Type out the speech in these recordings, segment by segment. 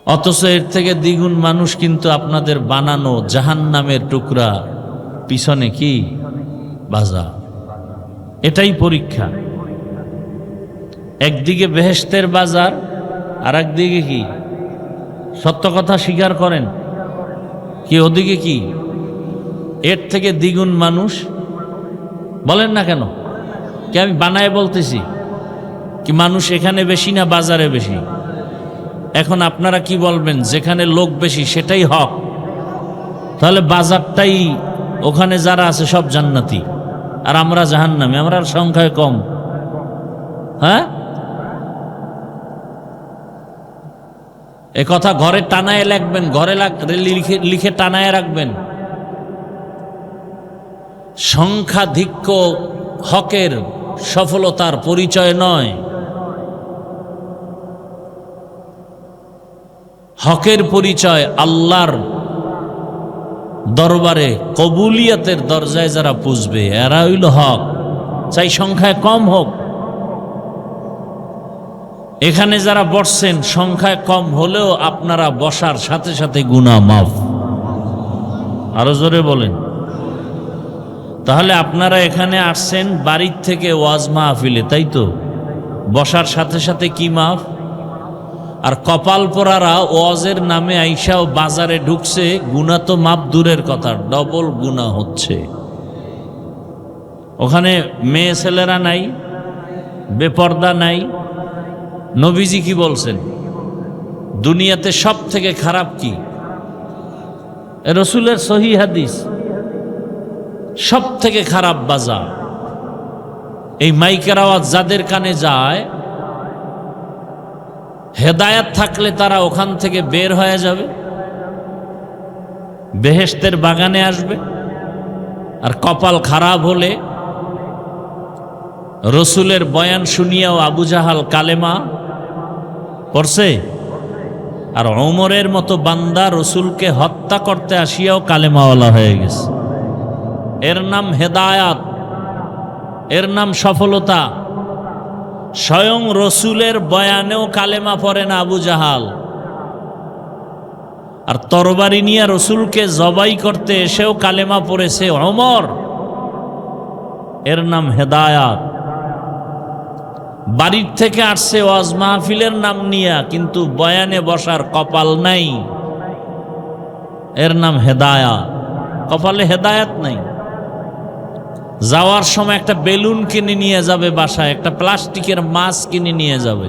অথচ এর থেকে দ্বিগুণ মানুষ কিন্তু আপনাদের বানানো জাহান্নামের টুকরা পিছনে কি বাজার। এটাই পরীক্ষা। একদিকে বেহেশতের বাজার, আর একদিকে কি? সত্য কথা স্বীকার করেন কি? ওদিকে কি? এর থেকে দ্বিগুণ মানুষ। বলেন না কেন? কি আমি বানায় বলতেছি কি মানুষ এখানে বেশি না বাজারে বেশি? এখন আপনারা কি বলবেন? যেখানে লোক বেশি সেটাই হক। তাহলে বাজারটাই, ওখানে যারা আছে সব জান্নাতি আর আমরা জাহান্নামী, আমরা সংখ্যায় কম। হ্যাঁ, এ কথা ঘরে টানায় রাখবেন, ঘরে লিখে টানায় রাখবেন। সংখ্যাধিক্য হকের সফলতার পরিচয় নয়। হকের পরিচয় আল্লাহর দরবারে কবুলিয়তের দরজায় যারা পুষবে এরা হইল হক, চাই সংখ্যায় কম হোক। এখানে যারা বসছেন সংখ্যায় কম হলেও আপনারা বসার সাথে সাথে গুনাহ মাফ। আরো জোরে বলেন। তাহলে আপনারা এখানে আসছেন বাড়ির থেকে ওয়াজ মাহফিলে, তাই তো? বসার সাথে সাথে কি মাফ? আর কপাল পোড়ারা ওয়াজের নামে আইসাও বাজারে ঢুকছে, গুনাহ তো মাপ দূরের কথা, ডবল গুনাহ হচ্ছে। ওখানে মেয়ে ছেলেরা নাই, বেপর্দা নাই। নবীজি কি বলছেন? দুনিয়াতে সব থেকে খারাপ কি? রসুলের সহিহ হাদিস। সব থেকে খারাপ বাজার। এই মাইকের আওয়াজ যাদের কানে যায়, হেদায়েত থাকলে তারা ওখান থেকে বের হয়ে যাবে, বেহেশতের বাগানে আসবে। আর কপাল খারাপ হলে রসুলের বয়ান শুনিয়াও আবু জাহাল কালেমা পড়ছে, আর ওমরের মতো বান্দা রসুলকে হত্যা করতে আসিয়াও কালেমাওয়ালা হয়ে গেছে। এর নাম হেদায়াত, এর নাম সফলতা। স্বয়ং রসুলের বয়ানেও কালেমা পড়ে না আবু জাহাল, আর তরবারি নিয়ে রসুলকে জবাই করতে এসেও কালেমা পড়েছে ওমর। এর নাম হেদায়াত। বাড়ির থেকে আসছে ওয়াজ মাহফিলের নাম নিয়া, কিন্তু বয়ানে বসার কপাল নাই। এর নাম হেদায়াত। কপালে হেদায়াত নাই। যাওয়ার সময় একটা বেলুন কিনে নিয়ে যাবে বাসায়, একটা প্লাস্টিকের মাছ কিনে নিয়ে যাবে।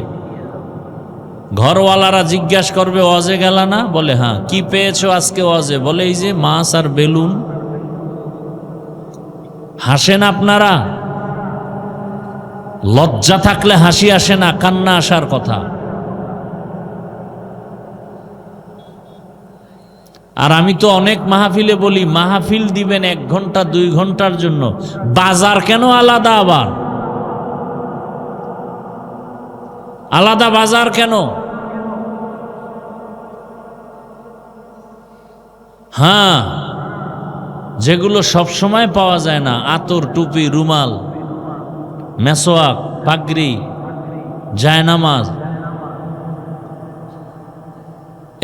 ঘরওয়ালারা জিজ্ঞাসা করবে ওয়াজে গেল না? বলে হ্যাঁ। কি পেয়েছো আজকে ওয়াজে? বলে এই যে মাছ আর বেলুন। হাসেন আপনারা? লজ্জা থাকলে হাসি আসে না, কান্না আসার কথা। আর আমি তো অনেক মাহফিলে বলি, মাহফিল দিবেন 1 ঘন্টা 2 ঘন্টার জন্য, বাজার কেন আলাদা? আবার আলাদা বাজার কেন? হ্যাঁ, যেগুলো সব সময় পাওয়া যায় না, আতর, টুপি, রুমাল, মেসোয়াক, পাগড়ি, জায়নামাজ,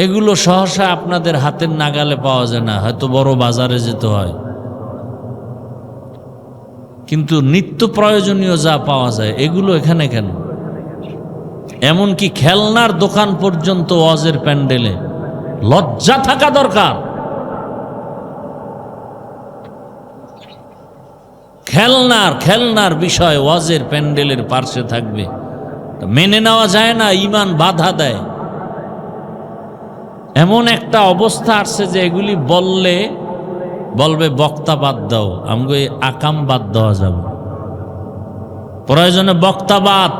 এগুলো সহসা আপনাদের হাতের নাগালে পাওয়া যায় না, হয়তো বড় বাজারে যেতে হয়। কিন্তু নিত্য প্রয়োজনীয় যা পাওয়া যায় এগুলো এখানে কেন? এমনকি খেলনার দোকান পর্যন্ত ওয়াজের প্যান্ডেলে। লজ্জা থাকা দরকার। খেলনার বিষয় ওয়াজের প্যান্ডেলের পার্শ্বে থাকবে, মেনে নেওয়া যায় না, ঈমান বাধা দেয়। এমন একটা অবস্থা আসছে যে এগুলি বলবে বক্তা বাদ দাও, আমাকে আকাম বাদ দেওয়া যাবে। প্রয়োজনে বক্তা বাদ,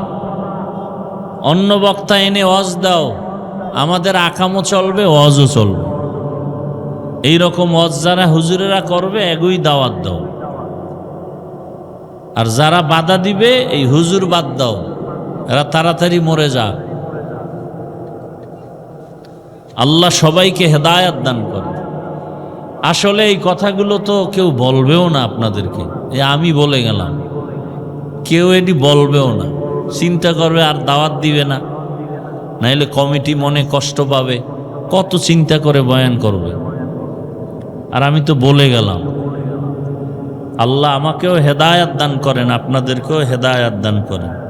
অন্য বক্তা এনে ওয়াজ দাও, আমাদের আকামও চলবে, ওয়াজও চলবে। এইরকম ওয়াজ যারা হুজুরেরা করবে এগুই দাওয়াত দাও। আর যারা বাধা দিবে এই হুজুর বাদ দাও, এরা তাড়াতাড়ি মরে যাক। আল্লাহ সবাইকে হেদায়াত দান করে। আসলে এই কথাগুলো তো কেউ বলবেও না আপনাদেরকে, আমি বলে গেলাম। কেউ এটি বলবেও না, চিন্তা করবে আর দাওয়াত দিবে না, নাইলে কমিটি মনে কষ্ট পাবে। কত চিন্তা করে বয়ান করবে। আর আমি তো বলে গেলাম। আল্লাহ আমাকেও হেদায়াত দান করেন, আপনাদেরকেও হেদায়াত দান করেন।